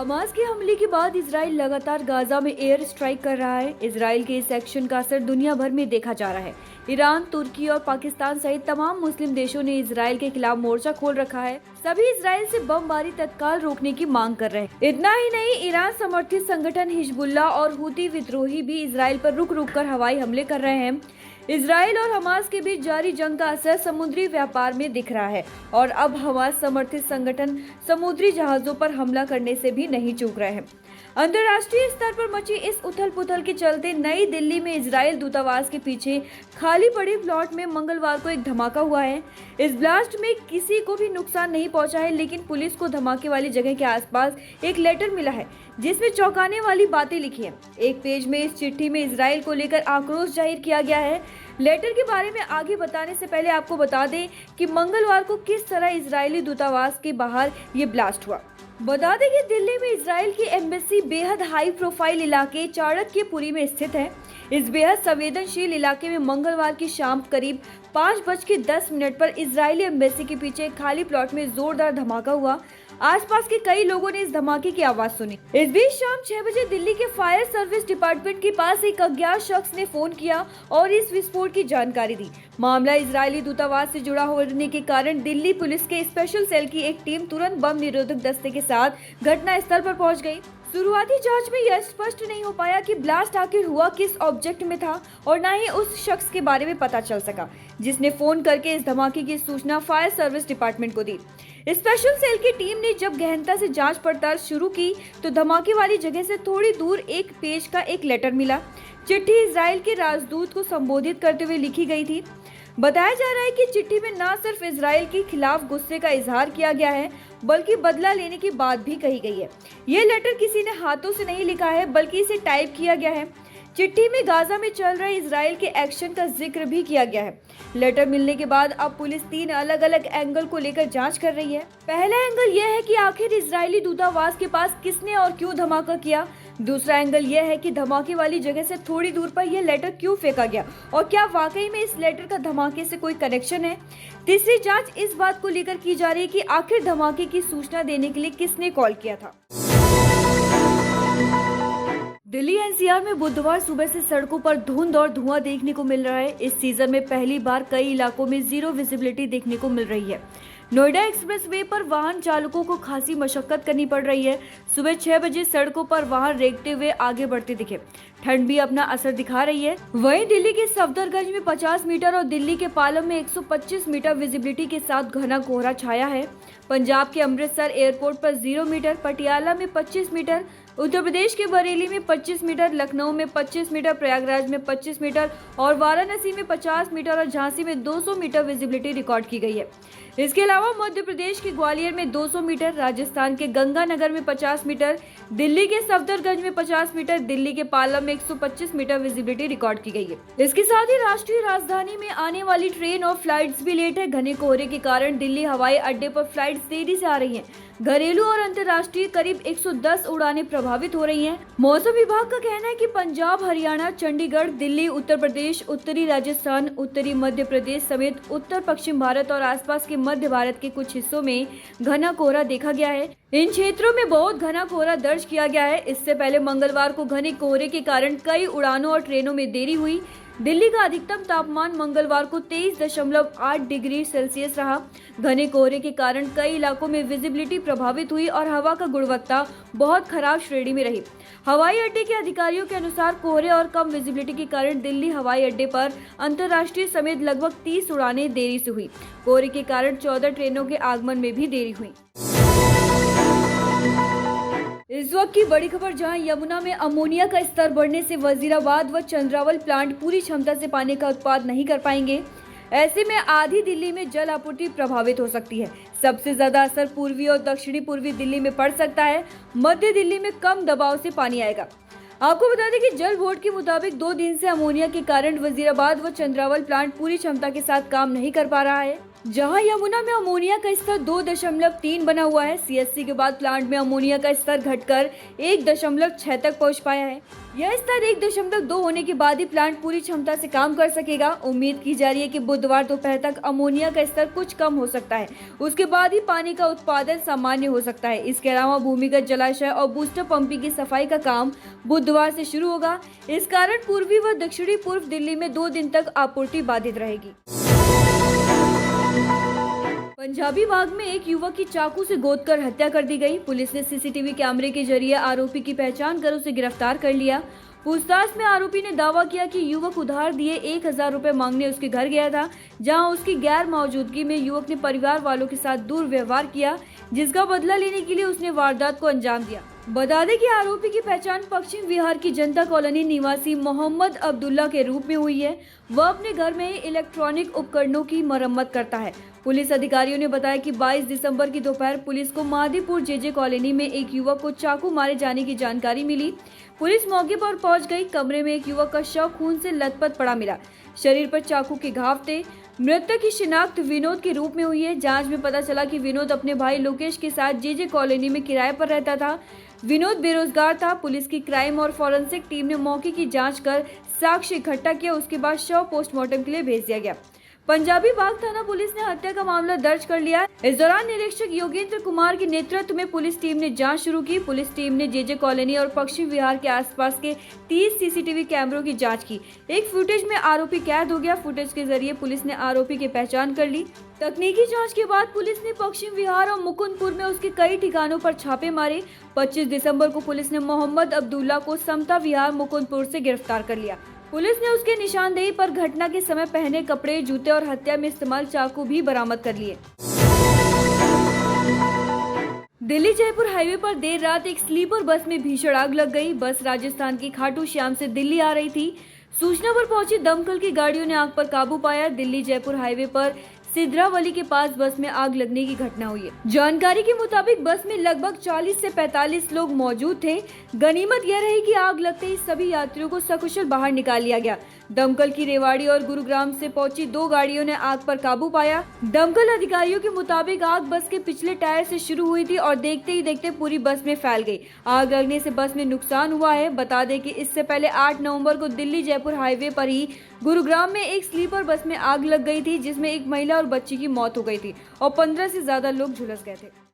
Hamas के हमले के बाद इजराइल लगातार गाजा में एयर स्ट्राइक कर रहा है। इजराइल के इस एक्शन का असर दुनिया भर में देखा जा रहा है। ईरान, तुर्की और पाकिस्तान सहित तमाम मुस्लिम देशों ने इजराइल के खिलाफ मोर्चा खोल रखा है। सभी इजराइल से बमबारी तत्काल रोकने की मांग कर रहे हैं। इतना ही नहीं, ईरान समर्थित संगठन हिजबुल्लाह और हुती विद्रोही भी इजराइल पर रुक रुक कर हवाई हमले कर रहे हैं। इजराइल और हमास के बीच जारी जंग का असर समुद्री व्यापार में दिख रहा है और अब हमास समर्थित संगठन समुद्री जहाजों पर हमला करने से भी नहीं चूक रहे हैं। अंतर्राष्ट्रीय स्तर पर मची इस उथल पुथल के चलते नई दिल्ली में इजराइल दूतावास के पीछे खाली पड़े प्लॉट में मंगलवार को एक धमाका हुआ है। इस ब्लास्ट में किसी को भी नुकसान नहीं पहुंचा है, लेकिन पुलिस को धमाके वाली जगह के आसपास एक लेटर मिला है जिसमें चौंकाने वाली बातें लिखी हैं। एक पेज में इस चिट्ठी में इजराइल को लेकर आक्रोश जाहिर किया गया है। लेटर के बारे में आगे बताने से पहले आपको बता दें कि मंगलवार को किस तरह इजरायली दूतावास के बाहर ये ब्लास्ट हुआ। बता दें कि दिल्ली में इजराइल की एम्बेसी बेहद हाई प्रोफाइल इलाके चाणक्यपुरी में स्थित है। इस बेहद संवेदनशील इलाके में मंगलवार की शाम करीब 5:10 पर इजरायली एम्बेसी के पीछे खाली प्लॉट में जोरदार धमाका हुआ। आसपास के कई लोगों ने इस धमाके की आवाज सुनी। इस बीच शाम 6 बजे दिल्ली के फायर सर्विस डिपार्टमेंट के पास एक अज्ञात शख्स ने फोन किया और इस विस्फोट की जानकारी दी। मामला इजरायली दूतावास से जुड़ा होने के कारण दिल्ली पुलिस के स्पेशल सेल की एक टीम तुरंत बम निरोधक दस्ते के साथ घटना स्थल पर पहुंच गई। शुरुआती जांच में यह स्पष्ट नहीं हो पाया कि ब्लास्ट आखिर हुआ किस ऑब्जेक्ट में था और न ही उस शख्स के बारे में पता चल सका जिसने फोन करके इस धमाके की सूचना फायर सर्विस डिपार्टमेंट को दी। स्पेशल सेल की टीम ने जब गहनता से जांच पड़ताल शुरू की तो धमाके वाली जगह से थोड़ी दूर एक पेज का एक लेटर मिला। चिट्ठी इजराइल के राजदूत को संबोधित करते हुए लिखी गई थी। बताया जा रहा है कि चिट्ठी में न सिर्फ इजराइल के खिलाफ गुस्से का इजहार किया गया है बल्कि बदला लेने की बात भी कही गई है। ये लेटर किसी ने हाथों से नहीं लिखा है बल्कि इसे टाइप किया गया है। चिट्ठी में गाजा में चल रहे इजराइल के एक्शन का जिक्र भी किया गया है। लेटर मिलने के बाद अब पुलिस 3 अलग अलग एंगल को लेकर जांच कर रही है। पहला एंगल यह है कि आखिर इजरायली दूतावास के पास किसने और क्यों धमाका किया। दूसरा एंगल यह है कि धमाके वाली जगह से थोड़ी दूर पर यह लेटर क्यों फेंका गया और क्या वाकई में इस लेटर का धमाके से कोई कनेक्शन है। तीसरी जांच इस बात को लेकर की जा रही है कि आखिर धमाके की सूचना देने के लिए किसने कॉल किया था। दिल्ली एनसीआर में बुधवार सुबह से सड़कों पर धुंध और धुआं देखने को मिल रहा है। इस सीजन में पहली बार कई इलाकों में जीरो विजिबिलिटी देखने को मिल रही है। नोएडा एक्सप्रेसवे पर वाहन चालकों को खासी मशक्कत करनी पड़ रही है। सुबह 6 बजे सड़कों पर वाहन रेंगते हुए आगे बढ़ते दिखे। ठंड भी अपना असर दिखा रही है। वहीं दिल्ली के सफदरगंज में 50 मीटर और दिल्ली के पालम में 125 मीटर विजिबिलिटी के साथ घना कोहरा छाया है। पंजाब के अमृतसर एयरपोर्ट पर 0 मीटर, पटियाला में 25 मीटर, उत्तर प्रदेश के बरेली में 25 मीटर, लखनऊ में 25 मीटर, प्रयागराज में 25 मीटर और वाराणसी में 50 मीटर और झांसी में 200 मीटर विजिबिलिटी रिकॉर्ड की गई है। इसके अलावा मध्य प्रदेश के ग्वालियर में 200 मीटर, राजस्थान के गंगानगर में 50 मीटर, दिल्ली के सफदरगंज में 50 मीटर, दिल्ली के पालम में 125 मीटर विजिबिलिटी रिकॉर्ड की गई है। इसके साथ ही राष्ट्रीय राजधानी में आने वाली ट्रेन और फ्लाइट्स भी लेट है। घने कोहरे के कारण दिल्ली हवाई अड्डे पर फ्लाइट्स देरी से आ रही हैं। घरेलू और अंतर्राष्ट्रीय करीब 110 उड़ानें प्रभावित हो रही हैं। मौसम विभाग का कहना है कि पंजाब, हरियाणा, चंडीगढ़, दिल्ली, उत्तर प्रदेश, उत्तरी राजस्थान, उत्तरी मध्य प्रदेश समेत उत्तर पश्चिम भारत और आसपास के मध्य भारत के कुछ हिस्सों में घना कोहरा देखा गया है। इन क्षेत्रों में बहुत घना कोहरा दर्ज किया गया है। इससे पहले मंगलवार को घने कोहरे के कारण कई उड़ानों और ट्रेनों में देरी हुई। दिल्ली का अधिकतम तापमान मंगलवार को 23.8 डिग्री सेल्सियस रहा। घने कोहरे के कारण कई इलाकों में विजिबिलिटी प्रभावित हुई और हवा का गुणवत्ता बहुत खराब श्रेणी में रही। हवाई अड्डे के अधिकारियों के अनुसार कोहरे और कम विजिबिलिटी के कारण दिल्ली हवाई अड्डे पर अंतर्राष्ट्रीय समेत लगभग 30 उड़ानें देरी से हुई। कोहरे के कारण 14 ट्रेनों के आगमन में भी देरी हुई। इस वक्त की बड़ी खबर, जहां यमुना में अमोनिया का स्तर बढ़ने से वजीराबाद व चंद्रावल प्लांट पूरी क्षमता से पानी का उत्पादन नहीं कर पाएंगे। ऐसे में आधी दिल्ली में जल आपूर्ति प्रभावित हो सकती है। सबसे ज्यादा असर पूर्वी और दक्षिणी पूर्वी दिल्ली में पड़ सकता है। मध्य दिल्ली में कम दबाव से पानी आएगा। आपको बता दें कि जल बोर्ड के मुताबिक 2 दिन से अमोनिया के कारण वजीराबाद व चंद्रावल प्लांट पूरी क्षमता के साथ काम नहीं कर पा रहा है। जहां यमुना में अमोनिया का स्तर 2.3 बना हुआ है, सीएचसी के बाद प्लांट में अमोनिया का स्तर घटकर 1.6 तक पहुंच पाया है। यह स्तर 1.2 होने के बाद ही प्लांट पूरी क्षमता से काम कर सकेगा। उम्मीद की जा रही है कि बुधवार दोपहर तक अमोनिया का स्तर कुछ कम हो सकता है, उसके बाद ही पानी का उत्पादन सामान्य हो सकता है। इसके अलावा भूमिगत जलाशय और बूस्टर पंपिंग की सफाई का काम बुधवार से शुरू होगा। इस कारण पूर्वी व दक्षिणी पूर्व दिल्ली में 2 दिन तक आपूर्ति बाधित रहेगी। पंजाबी बाग में एक युवक की चाकू से गोदकर हत्या कर दी गई। पुलिस ने सीसीटीवी कैमरे के जरिए आरोपी की पहचान कर उसे गिरफ्तार कर लिया। पूछताछ में आरोपी ने दावा किया कि युवक उधार दिए 1,000 रुपए मांगने उसके घर गया था, जहां उसकी गैर मौजूदगी में युवक ने परिवार वालों के साथ दुर्व्यवहार किया, जिसका बदला लेने के लिए उसने वारदात को अंजाम दिया। बता दें कि आरोपी की पहचान पश्चिम विहार की जनता कॉलोनी निवासी मोहम्मद अब्दुल्ला के रूप में हुई है। वह अपने घर में इलेक्ट्रॉनिक उपकरणों की मरम्मत करता है। पुलिस अधिकारियों ने बताया कि 22 दिसंबर की दोपहर पुलिस को महादीपुर जेजे कॉलोनी में एक युवक को चाकू मारे जाने की जानकारी मिली। पुलिस मौके पर पहुंच गई। कमरे में एक युवक का शव खून से लथपथ पड़ा मिला। शरीर पर चाकू के घाव थे। मृतक की शिनाख्त विनोद के रूप में हुई है। जांच में पता चला कि विनोद अपने भाई लोकेश के साथ जेजे कॉलोनी में किराए पर रहता था। विनोद बेरोजगार था। पुलिस की क्राइम और फॉरेंसिक टीम ने मौके की जांच कर साक्ष्य इकट्ठा किया। उसके बाद शव पोस्टमार्टम के लिए भेज दिया गया। पंजाबी बाग थाना पुलिस ने हत्या का मामला दर्ज कर लिया। इस दौरान निरीक्षक योगेंद्र कुमार के नेतृत्व में पुलिस टीम ने जांच शुरू की। पुलिस टीम ने जेजे कॉलोनी और पश्चिम विहार के आसपास के 30 सीसीटीवी कैमरों की जांच की। एक फुटेज में आरोपी कैद हो गया। फुटेज के जरिए पुलिस ने आरोपी की पहचान कर ली। तकनीकी जांच के बाद पुलिस ने पश्चिम विहार और मुकुंदपुर में उसके कई ठिकानों पर छापे मारे। 25 दिसंबर को पुलिस ने मोहम्मद अब्दुल्ला को समता विहार मुकुंदपुर से गिरफ्तार कर लिया। पुलिस ने उसके निशानदेही पर घटना के समय पहने कपड़े, जूते और हत्या में इस्तेमाल चाकू भी बरामद कर लिए। दिल्ली जयपुर हाईवे पर देर रात एक स्लीपर बस में भीषण आग लग गई। बस राजस्थान की खाटू श्याम से दिल्ली आ रही थी। सूचना पर पहुंची दमकल की गाड़ियों ने आग पर काबू पाया। दिल्ली जयपुर हाईवे पर सिद्रावली के पास बस में आग लगने की घटना हुई है। जानकारी के मुताबिक बस में लगभग 40 से 45 लोग मौजूद थे। गनीमत यह रही कि आग लगते ही सभी यात्रियों को सकुशल बाहर निकाल लिया गया। दमकल की रेवाड़ी और गुरुग्राम से पहुंची 2 गाड़ियों ने आग पर काबू पाया। दमकल अधिकारियों के मुताबिक आग बस के पिछले टायर से शुरू हुई थी और देखते ही देखते पूरी बस में फैल गई। आग लगने से बस में नुकसान हुआ है। बता दें कि इससे पहले 8 नवंबर को दिल्ली जयपुर हाईवे पर ही गुरुग्राम में एक स्लीपर बस में आग लग गई थी, जिसमें एक महिला और बच्ची की मौत हो गई थी और 15 से ज्यादा लोग झुलस गए थे।